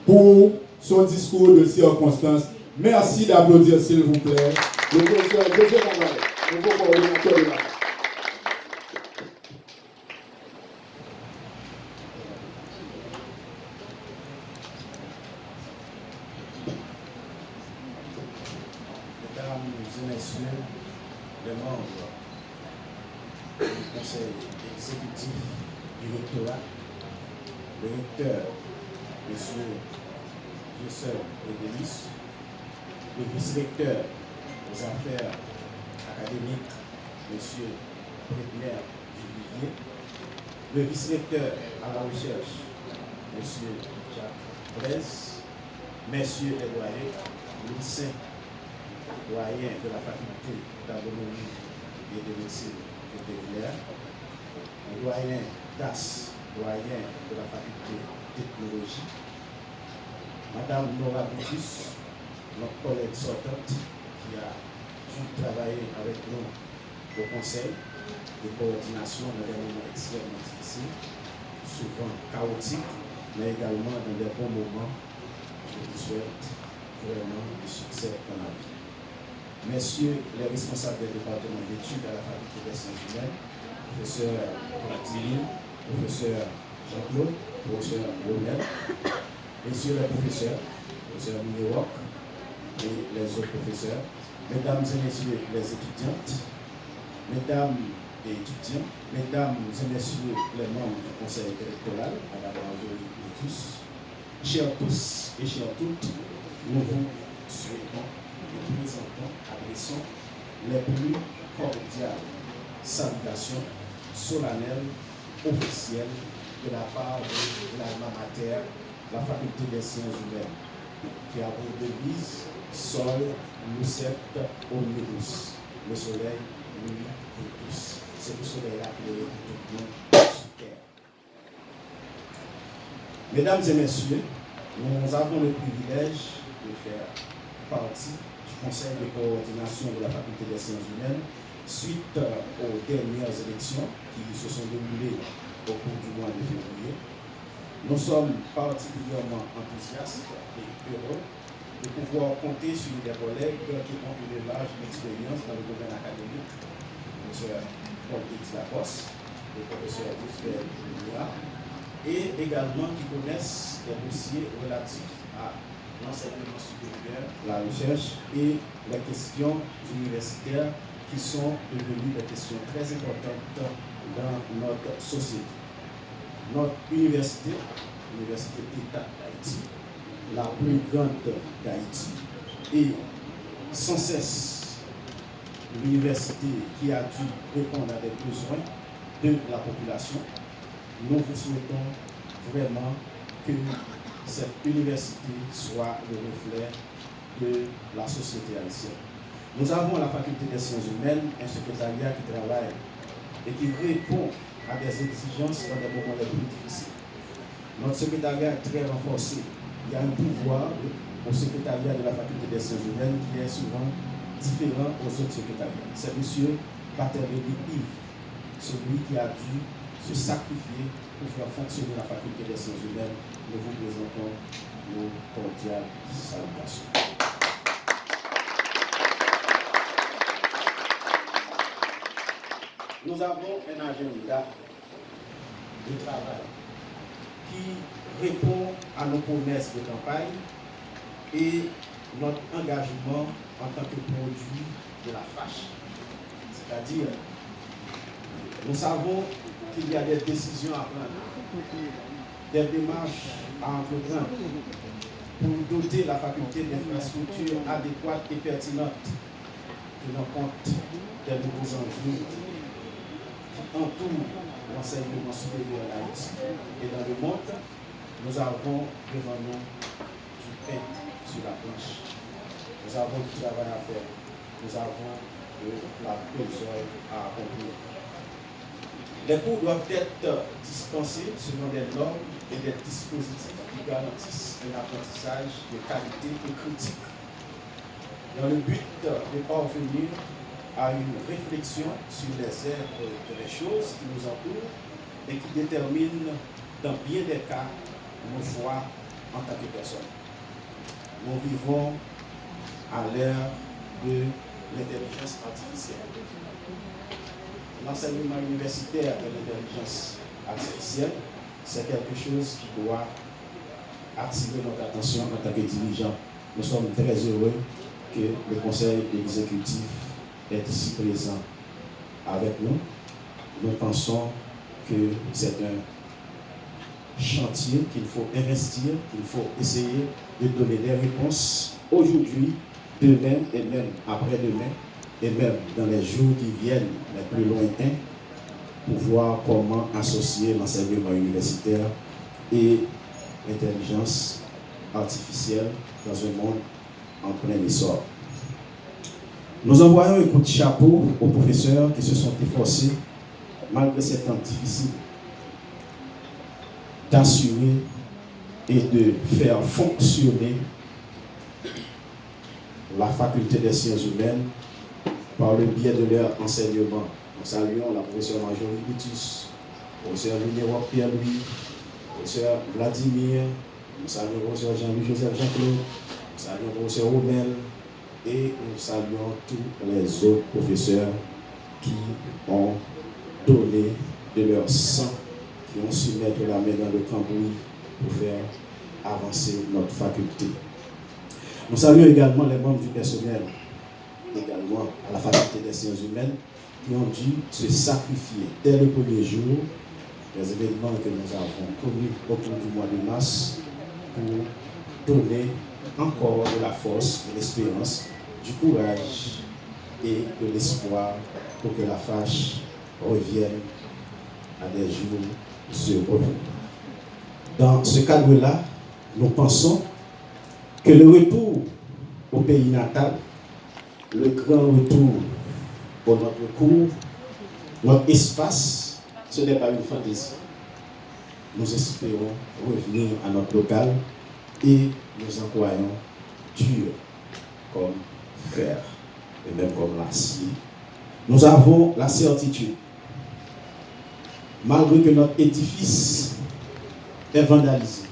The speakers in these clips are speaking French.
pour son discours de circonstance. Merci d'applaudir, s'il vous plaît, le professeur José Cavale, le coordinateur de la. Mesdames et messieurs, les membres du conseil exécutif du rectorat, le recteur, M. Joseph Edelis, le vice-recteur aux affaires académiques, M. Bredner Duvivier, le vice-recteur à la recherche, M. Jacques Blaise, messieurs les doyens, lycéens, doyen de la faculté d'agronomie et de médecine vétérinaire, le doyen DAS, doyen de la faculté de technologie, Madame Nora Boutis, notre collègue sortante qui a dû travailler avec nous au conseil de coordination dans des moments extrêmement difficiles, souvent chaotiques, mais également dans des bons moments. Je vous souhaite vraiment du succès dans la vie. Messieurs les responsables des départements d'études à la faculté des sciences humaines, professeur Platini, professeur Jean-Claude, professeur Lionel, messieurs les professeurs, professeur Mineroc et les autres professeurs, mesdames et messieurs les étudiantes, mesdames et étudiants, mesdames et messieurs les membres du conseil électoral, à la majorité de tous, chers tous et chères toutes, nous vous souhaitons et présentons, adressons les plus cordiales salutations solennelles, officielles de la part de l'alma mater, la faculté des sciences humaines, qui a pour devise Sol, Lucet, Omnibus. Le soleil, lui, pour tous. C'est le soleil-là qui est tout le monde sur terre. Mesdames et messieurs, nous avons le privilège de faire partie du conseil de coordination de la faculté des sciences humaines suite aux dernières élections qui se sont déroulées au cours du mois de février. Nous sommes particulièrement enthousiastes et heureux de pouvoir compter sur des collègues qui ont une large expérience dans le domaine académique, le professeur Paul-X Lacoste, le professeur Ousfer Junior, et également qui connaissent des dossiers relatifs à l'enseignement supérieur, la recherche et les questions universitaires qui sont devenues des questions très importantes dans notre société. Notre université, l'Université d'État d'Haïti, la plus grande d'Haïti, et sans cesse l'université qui a dû répondre à des besoins de la population. Nous vous souhaitons vraiment que cette université soit le reflet de la société haïtienne. Nous avons à la faculté des sciences humaines un secrétariat qui travaille et qui répond à des exigences dans des moments les plus difficiles. Notre secrétariat est très renforcé. Il y a un pouvoir au secrétariat de la faculté des sciences humaines qui est souvent différent aux autres secrétariats. C'est M. Paterberry Yves, celui qui a dû se sacrifier pour faire fonctionner la faculté des sciences humaines. Nous vous présentons nos cordiales salutations. Nous avons un agenda de travail qui répond à nos promesses de campagne et notre engagement en tant que produit de la fâche. C'est-à-dire, nous savons qu'il y a des décisions à prendre, des démarches à entreprendre pour doter la faculté d'infrastructures adéquates et pertinentes tenant compte des nouveaux enjeux qui entourent l'enseignement supérieur à Haïti. Et dans le monde, nous avons devant nous du pain sur la planche. Nous avons du travail à faire. Nous avons de la besogne à accomplir. Les cours doivent être dispensés selon des normes et des dispositifs qui garantissent un apprentissage de qualité et critique, dans le but de parvenir à une réflexion sur les êtres des choses qui nous entourent et qui déterminent dans bien des cas nos choix en tant que personne. Nous vivons à l'ère de l'intelligence artificielle. L'enseignement universitaire de l'intelligence artificielle, c'est quelque chose qui doit attirer notre attention en tant que dirigeants. Nous sommes très heureux que le conseil exécutif est ici présent avec nous. Nous pensons que c'est un chantier qu'il faut investir, qu'il faut essayer de donner des réponses aujourd'hui, demain et même après-demain, et même dans les jours qui viennent, les plus lointains, pour voir comment associer l'enseignement universitaire et l'intelligence artificielle dans un monde en plein essor. Nous envoyons un coup de chapeau aux professeurs qui se sont efforcés, malgré ces temps difficiles, d'assurer et de faire fonctionner la faculté des sciences humaines par le biais de leur enseignement. Nous saluons la professeure Marjorie Butus, le professeur Lunéroy Pierre-Louis, le professeur Vladimir, nous saluons le professeur Jean-Louis Joseph Jean-Claude, nous saluons le professeur Romel et nous saluons tous les autres professeurs qui ont donné de leur sang, qui ont su mettre la main dans le cambouis pour faire avancer notre faculté. Nous saluons également les membres du personnel, également à la faculté des sciences humaines, qui ont dû se sacrifier dès le premier jour des événements que nous avons connus au cours du mois de mars pour donner encore de la force, de l'espérance, du courage et de l'espoir pour que la FACH revienne à des jours heureux. Dans ce cadre-là, nous pensons que le retour au pays natal, le grand retour pour notre cours, notre espace, ce n'est pas une fantaisie. Nous espérons revenir à notre local et nous en croyons dur comme fer et même comme l'acier. Nous avons la certitude, malgré que notre édifice est vandalisé,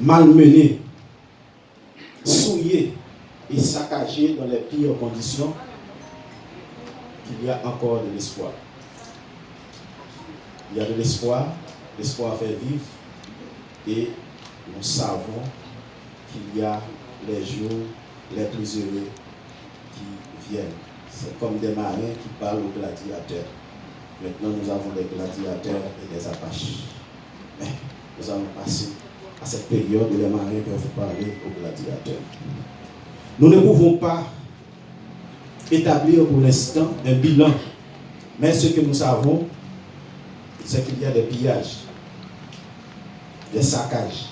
malmené, souillé et saccagé dans les pires conditions, qu'il y a encore de l'espoir. Il y a de l'espoir, l'espoir fait vivre, et nous savons qu'il y a les jours les plus heureux qui viennent. C'est comme des marins qui parlent aux gladiateurs. Maintenant, nous avons des gladiateurs et des apaches. Mais nous allons passer à cette période où les marins peuvent parler aux gladiateurs. Nous ne pouvons pas établir pour l'instant un bilan, mais ce que nous savons, c'est qu'il y a des pillages, des saccages,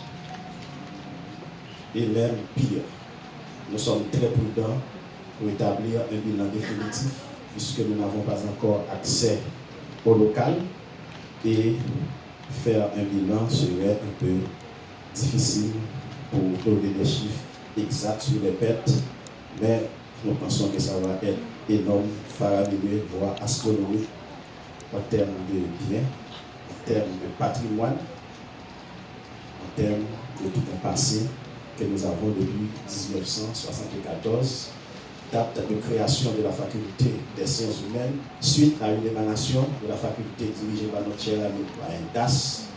et même pire. Nous sommes très prudents pour établir un bilan définitif, puisque nous n'avons pas encore accès au local, et faire un bilan serait un peu difficile pour donner des chiffres exacts sur les pertes, mais nous pensons que ça va être énorme, faramineux, voire astronomique en termes de biens, en termes de patrimoine, en termes de tout un passé que nous avons depuis 1974, date de création de la faculté des sciences humaines, suite à une émanation de la faculté dirigée par notre cher ami Brian Das,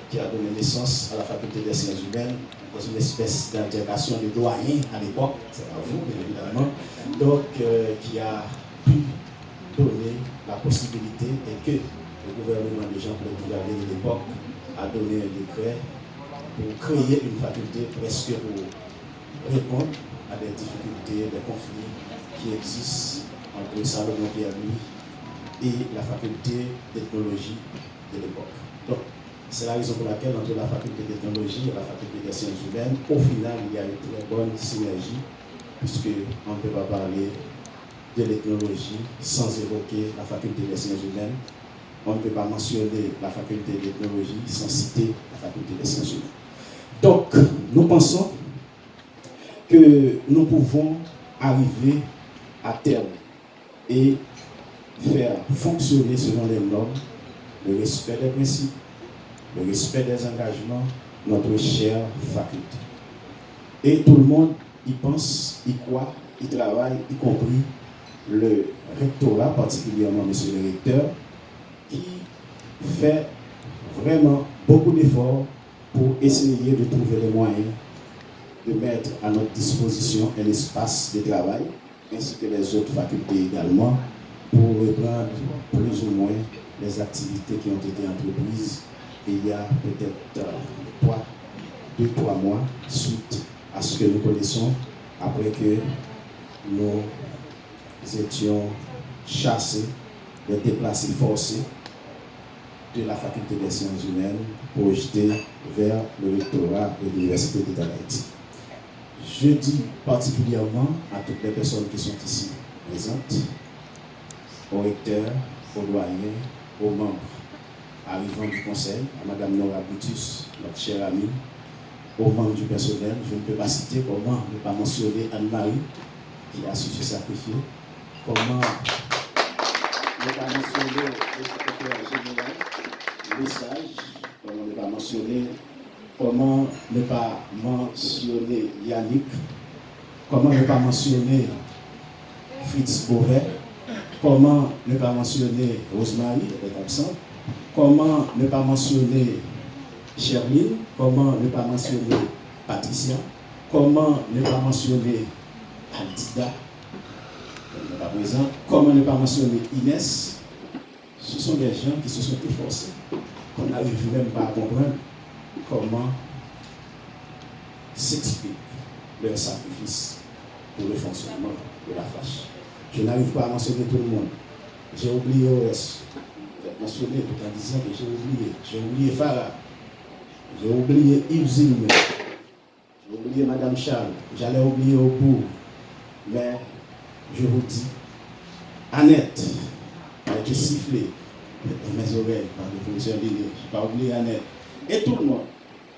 qui a donné naissance à la faculté des sciences humaines dans une espèce d'intégration de doyens à l'époque, c'est pas vous, bien évidemment, donc qui a pu donner la possibilité, et que le gouvernement de Jean-Claude Duvalier de l'époque a donné un décret pour créer une faculté presque pour répondre à des difficultés, des conflits qui existent entre Salomon Pierre-Louis et la faculté d'ethnologie de l'époque. Donc, c'est la raison pour laquelle entre la faculté d'ethnologie et la faculté des sciences humaines, au final, il y a une très bonne synergie, puisqu'on ne peut pas parler de l'ethnologie sans évoquer la faculté des sciences humaines. On ne peut pas mentionner la faculté d'ethnologie sans citer la faculté des sciences humaines. Donc, nous pensons que nous pouvons arriver à terme et faire fonctionner selon les normes le respect des principes, le respect des engagements notre chère faculté. Et tout le monde y pense, y croit, y travaille, y compris le rectorat, particulièrement M. le recteur, qui fait vraiment beaucoup d'efforts pour essayer de trouver les moyens de mettre à notre disposition un espace de travail, ainsi que les autres facultés également, pour reprendre plus ou moins les activités qui ont été entreprises il y a peut-être 2-3 mois, suite à ce que nous connaissons, après que nous étions chassés, des déplacés forcés de la faculté des sciences humaines, projetés vers le rectorat de l'Université d'État d'Haïti. Je dis particulièrement à toutes les personnes qui sont ici présentes, aux recteurs, aux doyens, aux membres arrivants du conseil, à Mme Nora Boutus, notre chère amie, aux membres du personnel. Je ne peux pas citer, comment ne pas mentionner Anne-Marie, qui a su se sacrifier, comment ne pas mentionner le secrétaire général, le sage, comment ne pas mentionner, comment ne pas mentionner Yannick, comment ne pas mentionner Fritz Beauvais, comment ne pas mentionner Rosemary, elle est absente, comment ne pas mentionner Sherline, comment ne pas mentionner Patricia, comment ne pas mentionner Altida, elle n'est pas présente, comment ne pas mentionner Inès. Ce sont des gens qui se sont efforcés, qu'on n'arrive même pas à comprendre comment s'explique leur sacrifice pour le fonctionnement de la fâche. Je n'arrive pas à mentionner tout le monde. J'ai oublié OS. J'ai mentionné tout en disant que j'ai oublié. J'ai oublié Farah. J'ai oublié Yves Zilme. J'ai oublié Madame Charles. J'allais oublier au bout. Mais je vous dis, Annette a été sifflée dans mes oreilles par le professeur Lille. Je n'ai pas oublié Annette. Et tout le monde.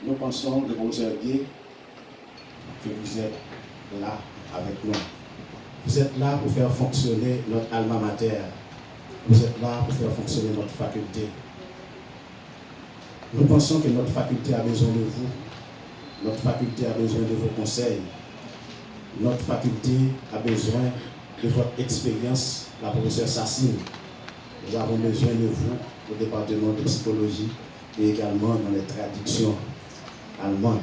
Nous pensons, le professeur Gué, que vous êtes là avec nous. Vous êtes là pour faire fonctionner notre alma mater. Vous êtes là pour faire fonctionner notre faculté. Nous pensons que notre faculté a besoin de vous. Notre faculté a besoin de vos conseils. Notre faculté a besoin de votre expérience, la professeure Sassine. Nous avons besoin de vous au département de psychologie et également dans les traductions allemandes.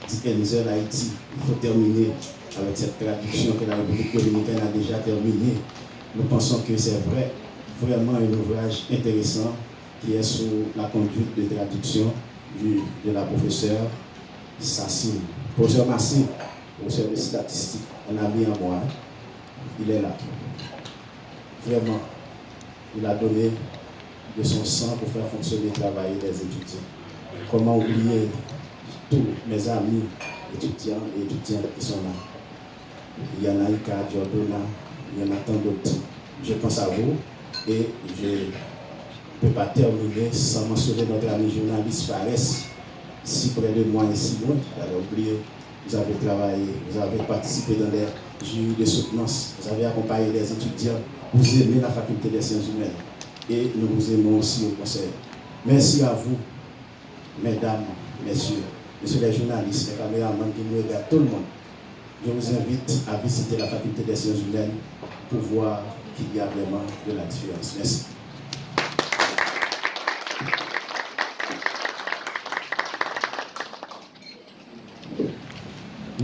Dickensel Haïti, il faut terminer avec cette traduction que la République dominicaine a déjà terminée. Nous pensons que c'est vraiment un ouvrage intéressant qui est sous la conduite de traduction de la professeure Sassine. Professeur Massy, professeur de statistique, on a mis en moi, il est là. Vraiment, il a donné de son sang pour faire fonctionner le travail des étudiants. Comment oublier tous mes amis étudiants et étudiantes qui sont là. Il y en a Ika, Giordona, il y en a tant d'autres. Je pense à vous et je ne peux pas terminer sans mentionner notre ami journaliste Fares, si près de moi et si loin. J'avais oublié, vous avez travaillé, vous avez participé dans les jurys de soutenance, vous avez accompagné les étudiants, vous aimez la faculté des sciences humaines et nous vous aimons aussi au conseil. Merci à vous, mesdames, messieurs les journalistes, les caméramans qui nous regardent, tout le monde. Je vous invite à visiter la faculté des sciences humaines pour voir qu'il y a vraiment de la différence. Merci.